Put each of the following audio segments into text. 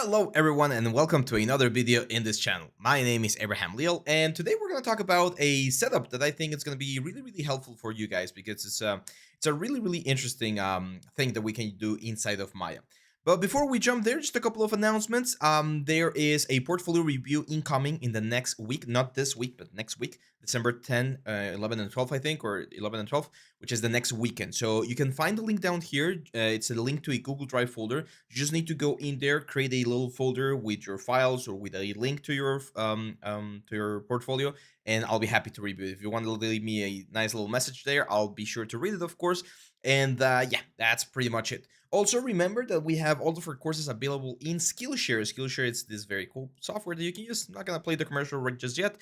Hello everyone and welcome to another video in this channel. My name is Abraham Leal and today we're going to talk about a setup that I think is going to be really helpful for you guys because it's a really interesting thing that we can do inside of Maya. But before we jump there, just a couple of announcements. There is a portfolio review incoming in the next week, not this week, but next week, December 10, 11 and 12, I think, or 11 and 12, which is the next weekend. So you can find the link down here. It's a link to a Google Drive folder. You just need to go in there, create a little folder with your files or with a link to your portfolio, and I'll be happy to review it. If you want to leave me a nice little message there, I'll be sure to read it, of course. And yeah, that's pretty much it. Also, remember that we have all of our courses available in Skillshare. Skillshare is this very cool software that you can use. I'm not gonna play the commercial right just yet.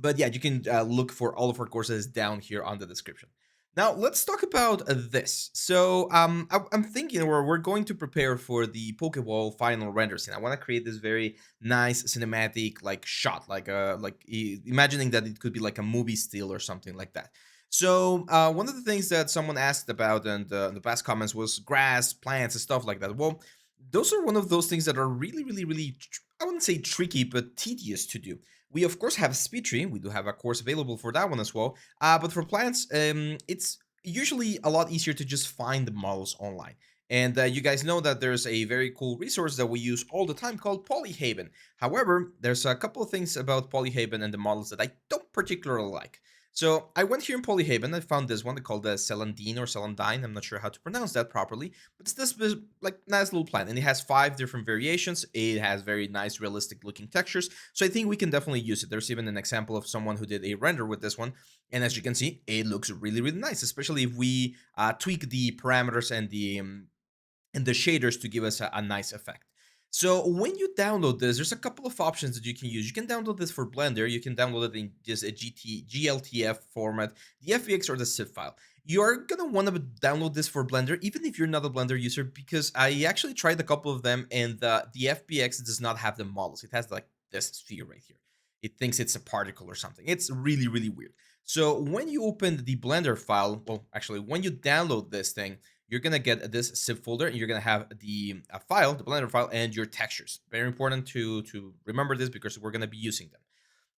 But yeah, you can look for all of our courses down here on the description. Now let's talk about this. So I'm thinking we're going to prepare for the Pokeball final render scene. I want to create this very nice cinematic like shot, imagining that it could be like a movie still or something like that. So one of the things that someone asked about in the past comments was grass, plants, and stuff like that. Well, those are one of those things that are I wouldn't say tricky, but tedious to do. We of course have speed tree. We do have a course available for that one as well. But for plants, it's usually a lot easier to just find the models online. And you guys know that there's a very cool resource that we use all the time called Polyhaven. However, there's a couple of things about Polyhaven and the models that I don't particularly like. So I went here in Polyhaven. I found this one called the Celandine or Celandine. I'm not sure how to pronounce that properly, but it's this like nice little plant, and it has 5 different variations. It has very nice, realistic looking textures. So I think we can definitely use it. There's even an example of someone who did a render with this one, and as you can see, it looks really nice, especially if we tweak the parameters and the shaders to give us a nice effect. So when you download this, there's a couple of options that you can use. You can download this for Blender. You can download it in just a GLTF format, the FBX or the zip file. You're going to want to download this for Blender, even if you're not a Blender user, because I actually tried a couple of them, and the FBX does not have the models. It has like this sphere right here. It thinks it's a particle or something. It's really weird. So when you open the Blender file, well, actually, when you download this thing, you're gonna get this zip folder, and you're gonna have the file, the Blender file, and your textures. Very important to remember this because we're gonna be using them.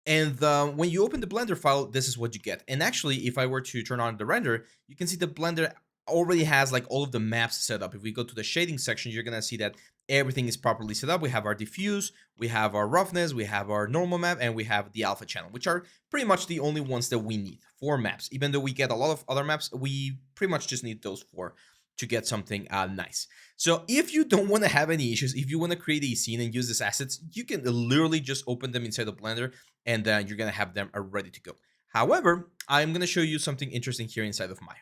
And when you open the Blender file, this is what you get. And actually, if I were to turn on the render, you can see the Blender already has like all of the maps set up. If we go to the shading section, you're gonna see that everything is properly set up. We have our diffuse, we have our roughness, we have our normal map, and we have the alpha channel, which are pretty much the only ones that we need for maps. Even though we get a lot of other maps, we pretty much just need those 4 to get something nice. So if you don't want to have any issues, if you want to create a scene and use these assets, you can literally just open them inside of Blender, and you're going to have them ready to go. However, I'm going to show you something interesting here inside of Maya.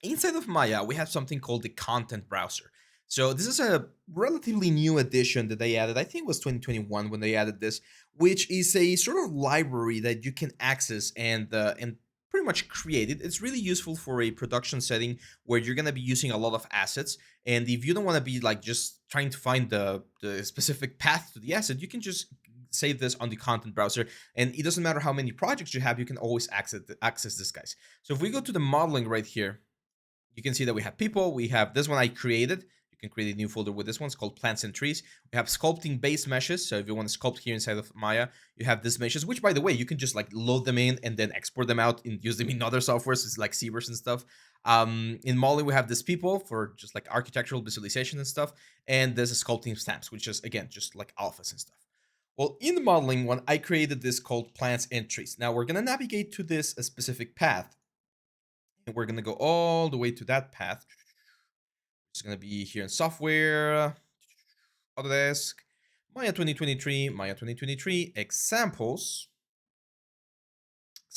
Inside of Maya, we have something called the content browser. So this is a relatively new addition that they added. I think it was 2021 when they added this, which is a sort of library that you can access and pretty much create it. It's really useful for a production setting where you're gonna be using a lot of assets. And if you don't want to be like just trying to find the specific path to the asset, you can just save this on the content browser, and it doesn't matter how many projects you have, you can always access this, guys. So if we go to the modeling right here, you can see that we have people. We have this one I created. You can create a new folder with this one. It's called plants and trees. We have sculpting base meshes. So if you want to sculpt here inside of Maya, you have this meshes, which by the way, you can just like load them in and then export them out and use them in other softwares. It's like Cverse and stuff. In Molly, we have this people for just like architectural visualization and stuff. And there's a sculpting stamps, which is again, just like alphas and stuff. Well, in the modeling one, I created this called plants and trees. Now we're going to navigate to this specific path, and we're going to go all the way to that path. It's going to be here in software, Autodesk, Maya 2023, examples,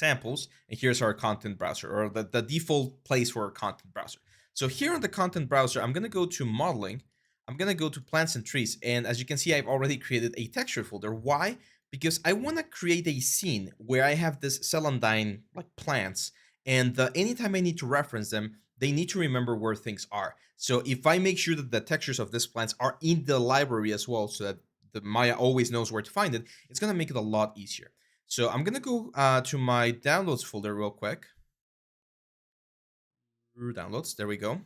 and here's our content browser, or the default place for our content browser. So here on the content browser, I'm going to go to modeling. I'm going to go to plants and trees. And as you can see, I've already created a texture folder. Why? Because I want to create a scene where I have this celandine like plants, and anytime I need to reference them, they need to remember where things are. So if I make sure that the textures of these plants are in the library as well, so that the Maya always knows where to find it, it's going to make it a lot easier. So I'm going to go to my downloads folder real quick. Downloads, there we go.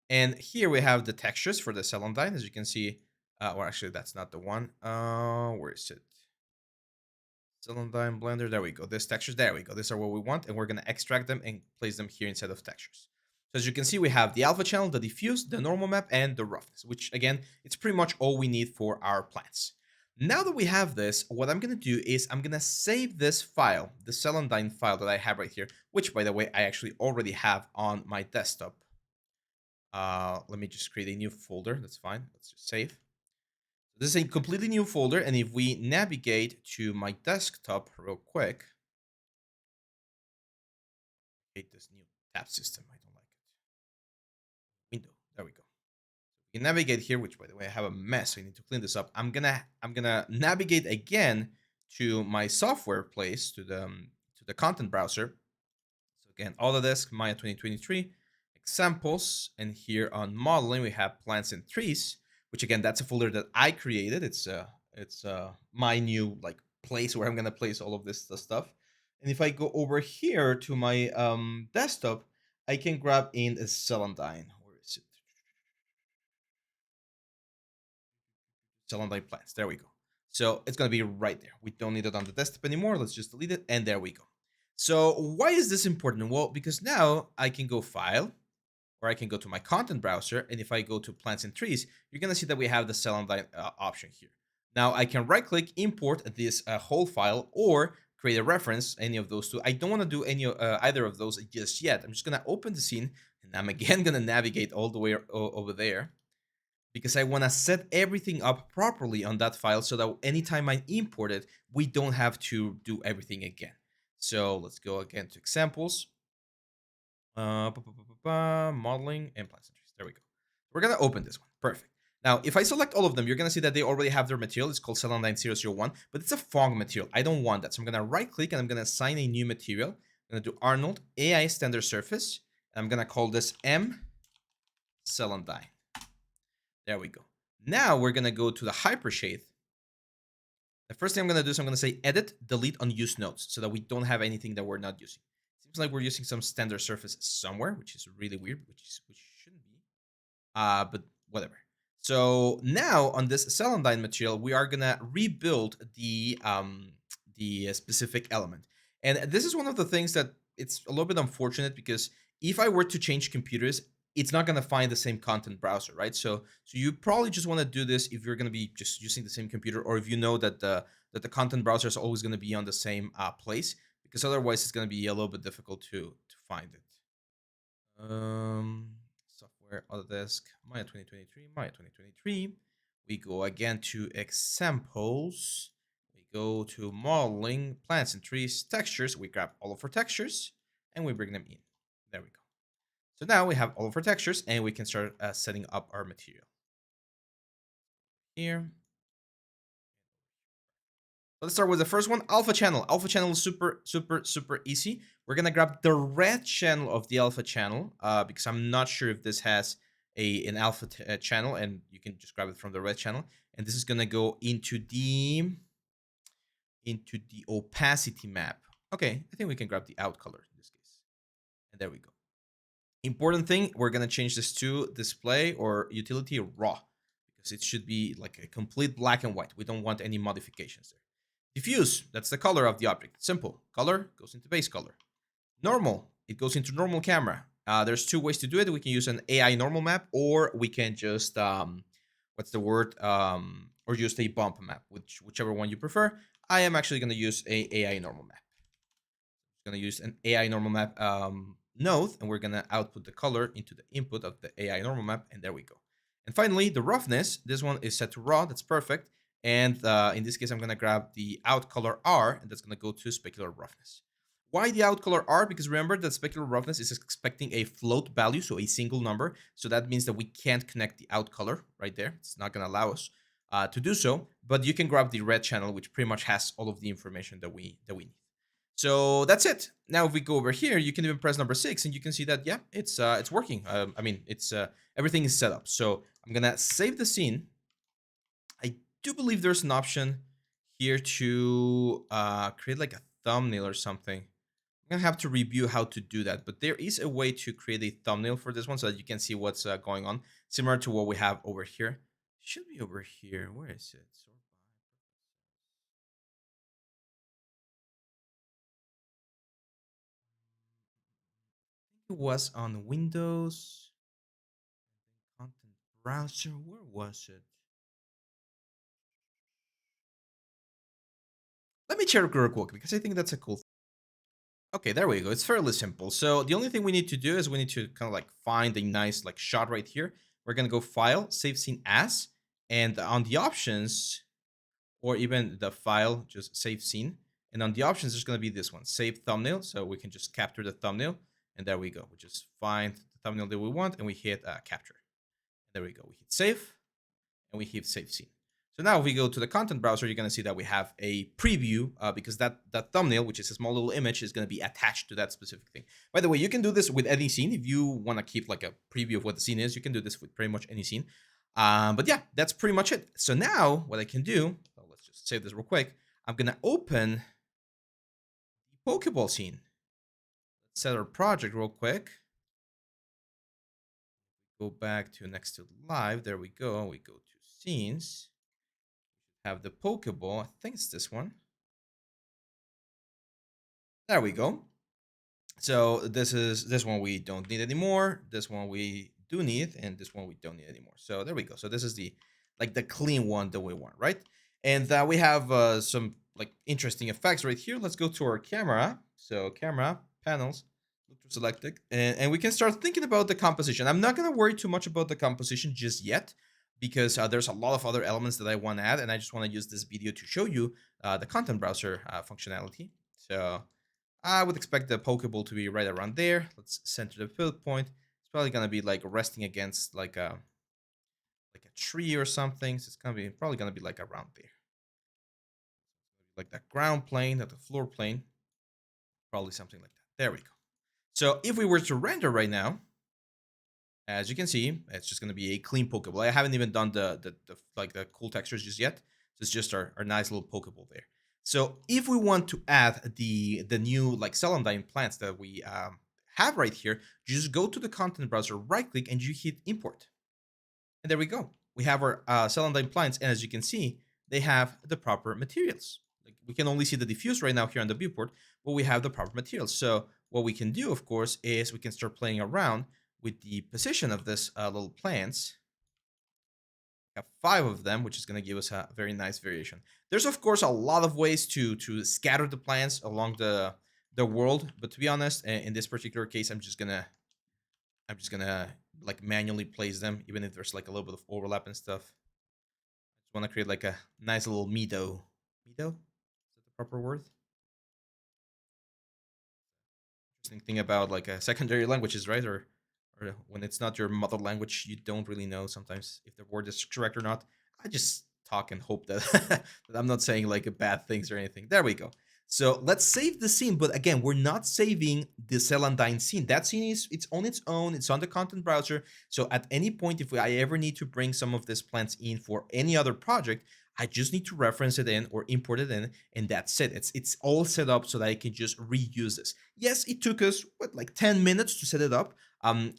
And here we have the textures for the celandine. As you can see, Or actually, that's not the one. Where is it? Celandine Blender. There we go. These textures. There we go. These are what we want, and we're gonna extract them and place them here instead of textures. So as you can see, we have the alpha channel, the diffuse, the normal map, and the roughness, which again, it's pretty much all we need for our plants. Now that we have this, what I'm gonna do is I'm gonna save this file, the Celandine file that I have right here, which by the way, I actually already have on my desktop. Let me just create a new folder. That's fine. Let's just save. This is a completely new folder, and if we navigate to my desktop real quick, I hate this new tab system. I don't like it. Window. There we go. We can navigate here, which by the way I have a mess. So I need to clean this up. I'm gonna navigate again to my software place to the content browser. So again, Autodesk Maya 2023 examples, and here on modeling we have plants and trees, which again that's a folder that I created. It's my new like place where I'm gonna place all of this stuff. And if I go over here to my desktop, I can grab in a Celandine. Where is it? Celandine plants. There we go. So it's gonna be right there. We don't need it on the desktop anymore. Let's just delete it, and there we go. So why is this important? Well, because now I can go File, or I can go to my content browser, and if I go to plants and trees, you're gonna see that we have the Celandine option here. Now I can right click, import this whole file, or create a reference, any of those two. I don't want to do any either of those just yet. I'm just gonna open the scene, and I'm again gonna navigate all the way over there, because I want to set everything up properly on that file so that anytime I import it, we don't have to do everything again. So let's go again to examples. Modeling and plants and trees. There we go. We're gonna open this one. Perfect. Now, if I select all of them, you're gonna see that they already have their material. It's called Celandine001, but it's a fog material. I don't want that. So I'm gonna right click and I'm gonna assign a new material. I'm gonna do Arnold AI Standard Surface. And I'm gonna call this M Celandine. There we go. Now we're gonna go to the hypershade. The first thing I'm gonna do is I'm gonna say edit, delete unused nodes so that we don't have anything that we're not using. Seems like we're using some standard surface somewhere, which is really weird, which shouldn't be. But whatever. So now on this celandine material, we are gonna rebuild the specific element. And this is one of the things that it's a little bit unfortunate, because if I were to change computers, it's not gonna find the same content browser, right? So you probably just want to do this if you're gonna be just using the same computer, or if you know that the content browser is always gonna be on the same place, because otherwise it's gonna be a little bit difficult to find it. Software, Autodesk, Maya 2023, Maya 2023. We go again to examples. We go to modeling, plants and trees, textures. We grab all of our textures and we bring them in. There we go. So now we have all of our textures and we can start setting up our material. Here. Let's start with the first one, alpha channel. Alpha channel is super, super, super easy. We're gonna grab the red channel of the alpha channel because I'm not sure if this has an alpha channel, and you can just grab it from the red channel. And this is gonna go into the opacity map. Okay, I think we can grab the out color in this case. And there we go. Important thing, we're gonna change this to display or utility raw, because it should be like a complete black and white. We don't want any modifications there. Diffuse, that's the color of the object. Simple. Color goes into base color. Normal, it goes into normal camera. There's two ways to do it. We can use an AI normal map, or we can just, what's the word? Or just a bump map, whichever one you prefer. I am actually going to use a AI normal map. I'm going to use an AI normal map node, and we're going to output the color into the input of the AI normal map, and there we go. And finally, the roughness. This one is set to raw. That's perfect. And in this case, I'm going to grab the out color R, and that's going to go to specular roughness. Why the out color R? Because remember that specular roughness is expecting a float value, so a single number. So that means that we can't connect the out color right there. It's not going to allow us to do so. But you can grab the red channel, which pretty much has all of the information that we need. So that's it. Now, if we go over here, you can even press number 6, and you can see that yeah, it's working. I mean, it's everything is set up. So I'm gonna save the scene. I do believe there's an option here to create like a thumbnail or something. I'm gonna have to review how to do that, but there is a way to create a thumbnail for this one so that you can see what's going on, similar to what we have over here. should be over here. Where is it? Sort by. It was on Windows content browser. Where was it? Let me check real quick because I think that's a cool thing. Okay, there we go. It's fairly simple. So the only thing we need to do is we need to kind of like find a nice like shot right here. We're gonna go File, Save Scene As, and on the options, or even the file, just Save Scene. And on the options, there's gonna be this one, Save Thumbnail. So we can just capture the thumbnail, and there we go. We just find the thumbnail that we want, and we hit Capture. There we go. We hit Save, and we hit Save Scene. So now if we go to the content browser, you're going to see that we have a preview because that thumbnail, which is a small little image, is going to be attached to that specific thing. By the way, you can do this with any scene. If you want to keep like a preview of what the scene is, you can do this with pretty much any scene. But yeah, that's pretty much it. So now what I can do, well, let's just save this real quick. I'm going to open the Pokeball scene. Let's set our project real quick. Go back to next to live. There we go. We go to scenes. Have the Pokeball. I think it's this one. There we go. So this one we don't need anymore. This one we do need, and this one we don't need anymore. So there we go. So this is the like the clean one that we want, right? And we have some like interesting effects right here. Let's go to our camera. So camera panels, look to selected, and we can start thinking about the composition. I'm not gonna worry too much about the composition just yet because there's a lot of other elements that I want to add, and I just want to use this video to show you the content browser functionality. So I would expect the Pokeball to be right around there. Let's center the pivot point. It's probably gonna be like resting against like a tree or something. So it's gonna be probably gonna be like around there, like that ground plane, that the floor plane, probably something like that. There we go. So if we were to render right now, as you can see, it's just gonna be a clean Pokeball. I haven't even done the like the cool textures just yet. So it's just our nice little Pokeball there. So if we want to add the new like celandine plants that we have right here, you just go to the content browser, right click, and you hit import. And there we go. We have our celandine plants, and as you can see, they have the proper materials. Like we can only see the diffuse right now here on the viewport, but we have the proper materials. So what we can do, of course, is we can start playing around with the position of this little plants. We have 5 of them, which is going to give us a very nice variation. There's of course a lot of ways to scatter the plants along the world, but to be honest, in this particular case, I'm just gonna like manually place them, even if there's like a little bit of overlap and stuff. I just want to create like a nice little meadow. Meadow? Is that the proper word? Interesting thing about like a secondary languages, right? Or when it's not your mother language, you don't really know sometimes if the word is correct or not. I just talk and hope that, that I'm not saying like bad things or anything. There we go. So let's save the scene, but again, we're not saving the Celandine scene. That scene is it's on its own. It's on the content browser. So at any point, if I ever need to bring some of these plants in for any other project, I just need to reference it in or import it in, and that's it. It's all set up so that I can just reuse this. Yes, it took us what like 10 minutes to set it up.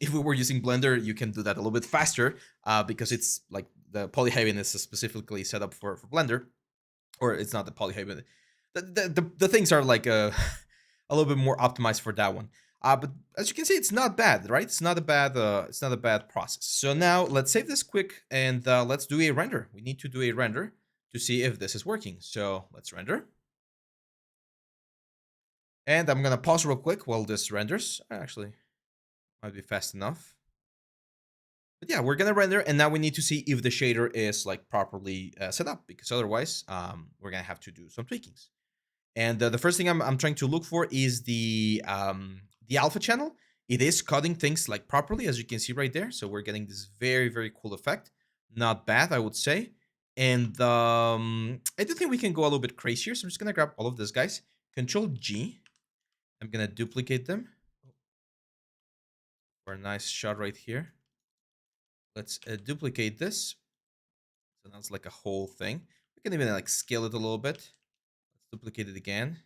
If we were using Blender, you can do that a little bit faster because it's like the polyhaven is specifically set up for Blender, or it's not the polyhaven. The things are like a little bit more optimized for that one. But as you can see, it's not bad, right? It's not a bad process. So now let's save this quick and let's do a render. We need to do a render to see if this is working. So let's render. And I'm gonna pause real quick while this renders. Actually, might be fast enough. But yeah, we're gonna render, and now we need to see if the shader is like properly set up, because otherwise, we're gonna have to do some tweakings. And the first thing I'm trying to look for is the alpha channel. It is cutting things like properly, as you can see right there. So we're getting this very, very cool effect. Not bad, I would say. And I do think we can go a little bit crazier. So I'm just gonna grab all of these guys. Control G. I'm gonna duplicate them for a nice shot right here. Let's duplicate this. So now it's like a whole thing. We can even like scale it a little bit. Let's duplicate it again.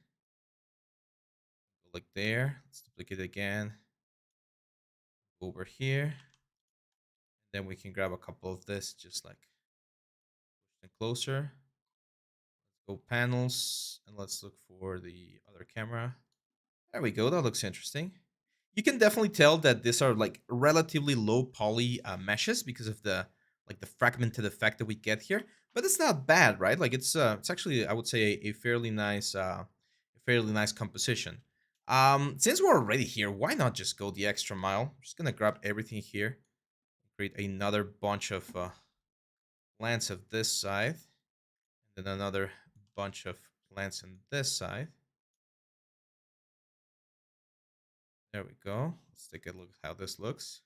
Go like there. Let's duplicate it again. Over here. Then we can grab a couple of this, just like And closer. Go panels, and let's look for the other camera. There we go. That looks interesting. You can definitely tell that these are like relatively low poly meshes because of the like the fragmented effect that we get here. But it's not bad, right? Like it's actually, I would say, a fairly nice composition. Since we're already here, why not just go the extra mile? I'm just gonna grab everything here, create another bunch of plants of this side, and then another bunch of plants on this side. There we go. Let's take a look at how this looks.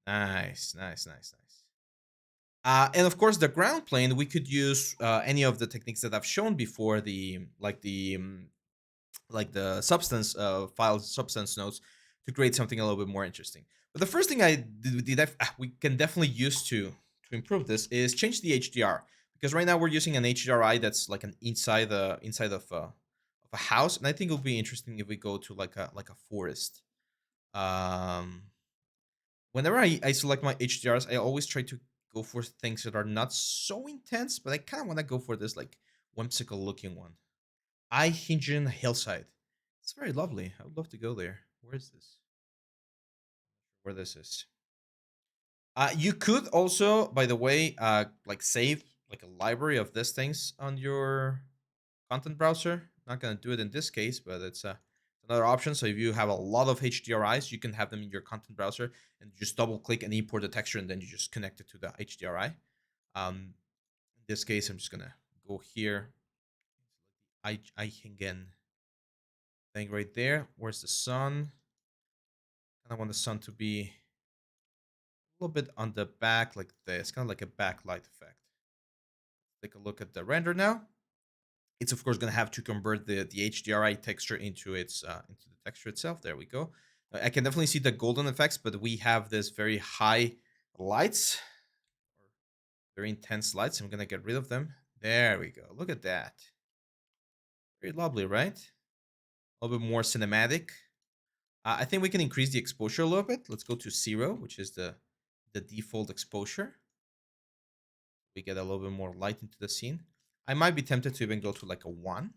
Nice, nice, nice, nice. And of course, the ground plane, we could use any of the techniques that I've shown before, like the substance file substance nodes, to create something a little bit more interesting. But the first thing we can definitely use to improve this is change the HDR, because right now we're using an HDRI that's like an inside of a house, and I think it'll be interesting if we go to like a forest. Um, Whenever I select my HDRs, I always try to go for things that are not so intense, but I kind of want to go for this like whimsical looking one. I Hinjin Hillside. It's very lovely. I would love to go there. Where is this? Where this is? You could also, by the way, like save like a library of these things on your content browser. Not gonna do it in this case, but it's another option. So if you have a lot of HDRIs, you can have them in your content browser and just double click and import the texture, and then you just connect it to the HDRI. In this case, I'm just gonna go here. I Hingen thing right there. Where's the sun? And I want the sun to be a little bit on the back like this, kind of like a backlight effect. Take a look at the render now. It's of course going to have to convert the HDRI texture into the texture itself. There we go. I can definitely see the golden effects, but we have this very high lights, very intense lights. I'm going to get rid of them. There we go. Look at that. Very lovely, right? A little bit more cinematic. I think we can increase the exposure a little bit. Let's go to 0, which is the default exposure. We get a little bit more light into the scene. I might be tempted to even go to like a 1.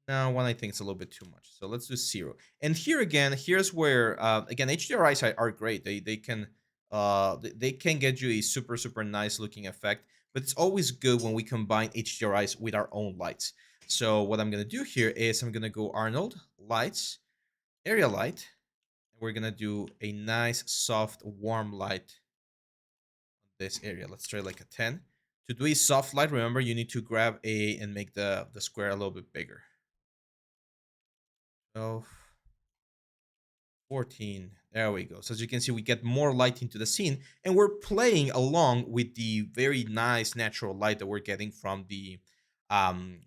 No, 1 I think it's a little bit too much. So let's do 0. And here again, here's where again HDRIs are great. They can get you a super nice looking effect, but it's always good when we combine HDRIs with our own lights. So what I'm gonna do here is I'm gonna go Arnold lights, area light, and we're gonna do a nice soft warm light on this area. Let's try like a 10. To do a soft light, remember you need to grab a and make the square a little bit bigger. 12, 14. There we go. So as you can see, we get more light into the scene, and we're playing along with the very nice natural light that we're getting from the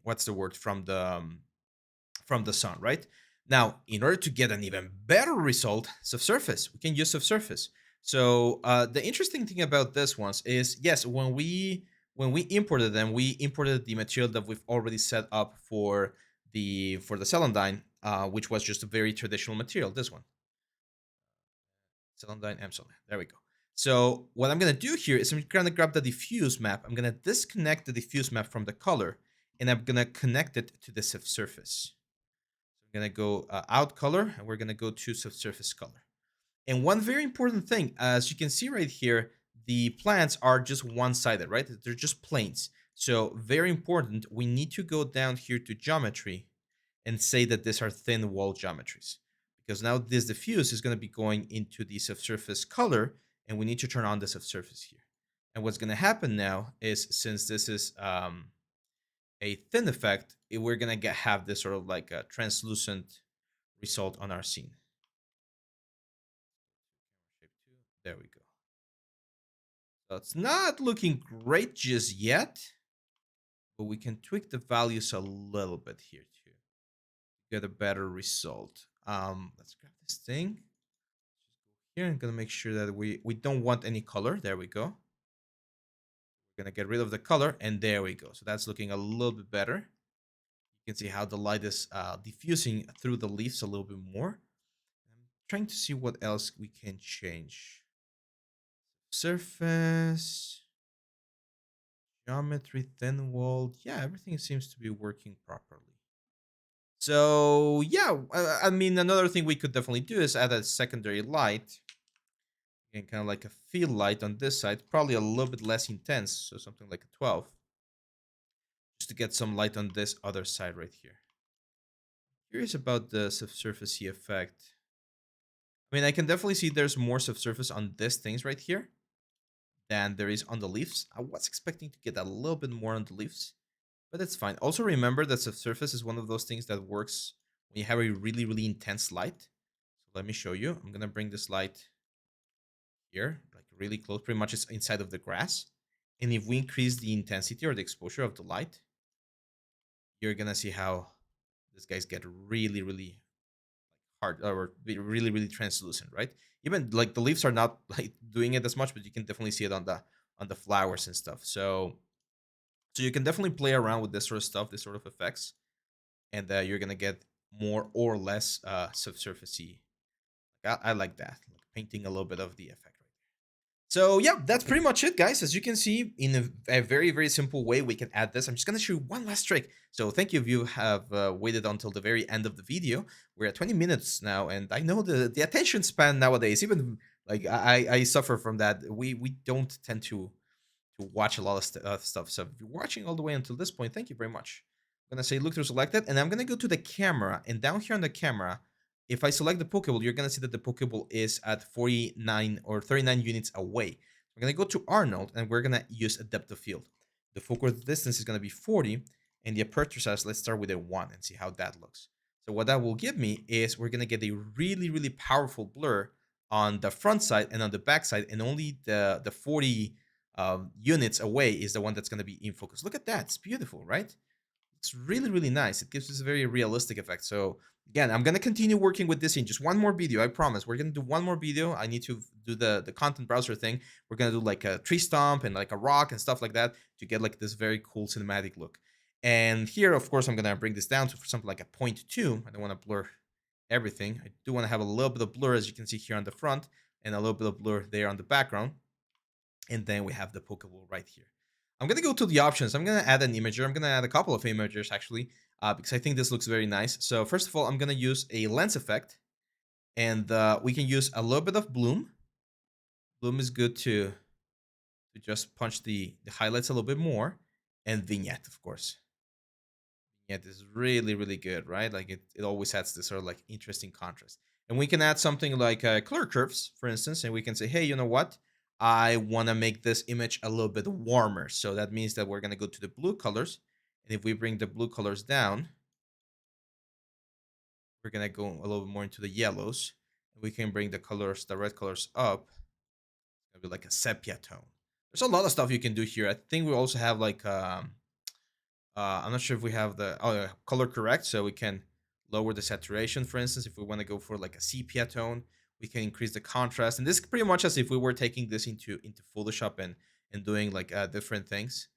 what's the word, from the sun, right? Now, in order to get an even better result, subsurface, we can use subsurface. So the interesting thing about this ones is, yes, when we imported them, we imported the material that we've already set up for the celandine, which was just a very traditional material. This one, celandine Epsilon. There we go. So what I'm gonna do here is I'm gonna grab the diffuse map. I'm gonna disconnect the diffuse map from the color, and I'm gonna connect it to the subsurface. I'm gonna go out color, and we're gonna go to subsurface color. And one very important thing, as you can see right here, the plants are just one-sided, right? They're just planes. So very important, we need to go down here to geometry and say that these are thin wall geometries. Because now this diffuse is going to be going into the subsurface color, and we need to turn on the subsurface here. And what's going to happen now is, since this is a thin effect, we're going to have this sort of like a translucent result on our scene. There we go. So it's not looking great just yet, but we can tweak the values a little bit here too. Get a better result. Let's grab this thing. Here I'm gonna make sure that we don't want any color. There we go. We're gonna get rid of the color, and there we go. So that's looking a little bit better. You can see how the light is diffusing through the leaves a little bit more. I'm trying to see what else we can change. Surface. Geometry, thin wall. Yeah, everything seems to be working properly. So yeah, I mean, another thing we could definitely do is add a secondary light and kind of like a field light on this side, probably a little bit less intense, so something like a 12, just to get some light on this other side right here. Curious about the subsurfacey effect. I mean, I can definitely see there's more subsurface on these things right here than there is on the leaves. I was expecting to get a little bit more on the leaves, but it's fine. Also remember that subsurface is one of those things that works when you have a really, really intense light. So let me show you. I'm gonna bring this light here, like really close, pretty much it's inside of the grass. And if we increase the intensity or the exposure of the light, you're gonna see how these guys get really, really hard or really, really translucent, right? Even like the leaves are not like doing it as much, but you can definitely see it on the flowers and stuff. So you can definitely play around with this sort of stuff, this sort of effects, and you're gonna get more or less subsurfacey. I like that, like painting a little bit of the effect. So yeah, that's pretty much it, guys. As you can see, in a very, very simple way, we can add this. I'm just going to show you one last trick. So thank you if you have waited until the very end of the video. We're at 20 minutes now, and I know the attention span nowadays, even like I suffer from that. We don't tend to watch a lot of stuff. So if you're watching all the way until this point, thank you very much. I'm gonna say look through selected, and I'm gonna go to the camera, and down here on the camera, if I select the Pokeball, you're gonna see that the Pokeball is at 49 or 39 units away. We're gonna go to Arnold, and we're gonna use a depth of field. The focal distance is gonna be 40, and the aperture size, let's start with a 1 and see how that looks. So what that will give me is we're gonna get a really, really powerful blur on the front side and on the back side, and only the 40 units away is the one that's going to be in focus. Look at that. It's beautiful, right? It's really, really nice. It gives us a very realistic effect. So again, I'm going to continue working with this in just one more video. I promise. We're going to do one more video. I need to do the content browser thing. We're going to do like a tree stump and like a rock and stuff like that to get like this very cool cinematic look. And here, of course, I'm going to bring this down to something like a 0.2. I don't want to blur everything. I do want to have a little bit of blur, as you can see here on the front, and a little bit of blur there on the background. And then we have the Pokeball right here. I'm going to go to the options. I'm going to add an imager. I'm going to add a couple of imagers actually, because I think this looks very nice. So first of all, I'm going to use a lens effect, and we can use a little bit of bloom. Bloom is good to just punch the highlights a little bit more, and vignette, of course. Vignette is really, really good, right? Like it always adds this sort of like interesting contrast. And we can add something like color curves, for instance, and we can say, hey, you know what? I want to make this image a little bit warmer. So that means that we're going to go to the blue colors. And if we bring the blue colors down, we're going to go a little bit more into the yellows. We can bring the colors, the red colors up. It's going to be like a sepia tone. There's a lot of stuff you can do here. I think we also have like, I'm not sure if we have the color correct. So we can lower the saturation, for instance, if we want to go for like a sepia tone. We can increase the contrast, and this is pretty much as if we were taking this into Photoshop and doing like different things.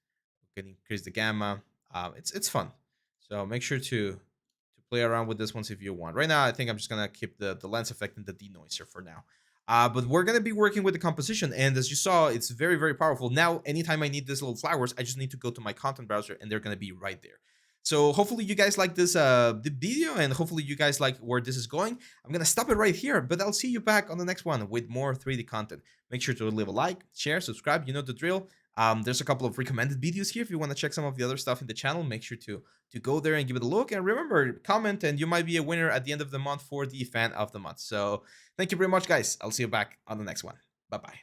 We can increase the gamma. It's fun. So make sure to play around with this ones if you want. Right now, I think I'm just gonna keep the lens effect and the denoiser for now. But we're gonna be working with the composition, and as you saw, it's very, very powerful. Now, anytime I need these little flowers, I just need to go to my content browser, and they're gonna be right there. So hopefully you guys like this the video, and hopefully you guys like where this is going. I'm gonna stop it right here, but I'll see you back on the next one with more 3D content. Make sure to leave a like, share, subscribe. You know the drill. There's a couple of recommended videos here. If you want to check some of the other stuff in the channel, make sure to go there and give it a look. And remember, comment, and you might be a winner at the end of the month for the fan of the month. So thank you very much, guys. I'll see you back on the next one. Bye bye.